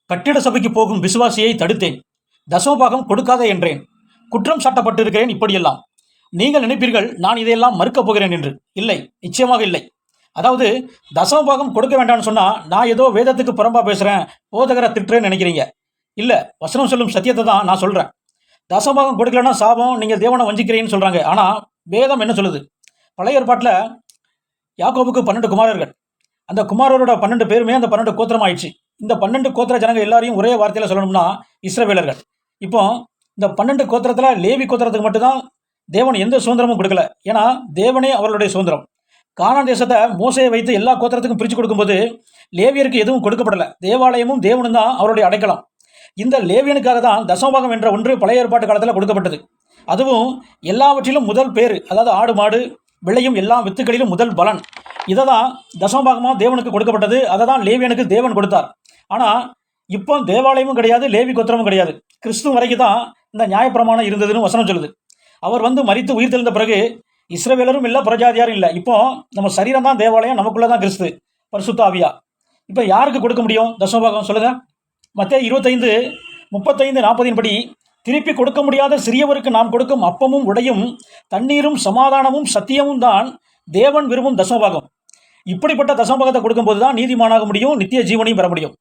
கட்டிட சபைக்கு போகும் விசுவாசியை தடுத்தேன். தசமபாகம் கொடுக்காதே என்றேன். குற்றம் சாட்டப்பட்டிருக்கிறேன். இப்படியெல்லாம் நீங்கள் நினைப்பீர்கள் நான் இதையெல்லாம் மறுக்கப் போகிறேன் என்று. இல்லை, நிச்சயமாக இல்லை. அதாவது தசமபாகம் கொடுக்க வேண்டாம்னு சொன்னால் நான் ஏதோ வேதத்துக்கு புறம்பா பேசுகிறேன், போதகரை திட்டுறேன்னு நினைக்கிறீங்க. இல்லை, வசனம் சொல்லும் சத்தியத்தை தான் நான் சொல்கிறேன். தசமபாகம் கொடுக்கலன்னா சாபம், நீங்கள் தேவனை வஞ்சிக்கிறீங்கன்னு சொல்கிறாங்க. ஆனால் வேதம் என்ன சொல்லுது? பழைய ஏற்பாட்டில் யாக்கோபுக்கு 12 குமாரர்கள். அந்த குமாரரோட 12 பேருமே அந்த 12 கோத்திரம் ஆயிடுச்சு. இந்த 12 கோத்திர ஜனங்க எல்லாரையும் ஒரே வார்த்தையில் சொல்லணும்னா இஸ்ரவேலர்கள். இப்போ இந்த 12 கோத்திரத்தில் லேவி கோத்திரத்துக்கு மட்டும்தான் தேவன் எந்த சுதந்திரமும் கொடுக்கல. ஏன்னா தேவனே அவர்களுடைய சுதந்திரம். கானான் தேசத்தை மோசையை வைத்து எல்லா கோத்திரத்துக்கும் பிரித்து கொடுக்கும்போது லேவியருக்கு எதுவும் கொடுக்கப்படலை. தேவாலயமும் தேவனும் தான் அவருடைய அடைக்கலம். இந்த லேவியனுக்காக தான் தசமபாகம் என்ற ஒன்று பழைய ஏற்பாட்டு காலத்தில் கொடுக்கப்பட்டது. அதுவும் எல்லாவற்றிலும் முதல் பேர், அதாவது ஆடு மாடு விளையும் எல்லா வித்துக்களிலும் முதல் பலன். இதை தான் தசமபாகமாக தேவனுக்கு கொடுக்கப்பட்டது. அதை தான் லேவியனுக்கு தேவன் கொடுத்தார். ஆனால் இப்போ தேவாலயமும் கிடையாது, லேவி கோத்திரமும் கிடையாது. கிறிஸ்துவ வரைக்கும் தான் இந்த நியாயப்பிரமாணம் இருந்ததுன்னு வசனம் சொல்லுது. அவர் வந்து மரித்து உயிர் தெழுந்த பிறகு இஸ்ரவேலரும் இல்லை, புறஜாதியாரும் இல்லை. இப்போ நம்ம சரீரம் தான் தேவாலயம், நமக்குள்ள தான் கிறிஸ்து, பரிசுத்த ஆவியா. இப்போ யாருக்கு கொடுக்க முடியும் தசமபாகம் சொல்லுங்க? மத்தேயு 25:35-40 படி திருப்பி கொடுக்க முடியாத சிறியவருக்கு நாம் கொடுக்கும் அப்பமும் உடையும் தண்ணீரும் சமாதானமும் சத்தியமும் தான் தேவன் விரும்பும் தசமபாகம். இப்படிப்பட்ட தசமபாகத்தை கொடுக்கும்போது தான் நீதிமானாக முடியும், நித்திய ஜீவனையும் பெற முடியும்.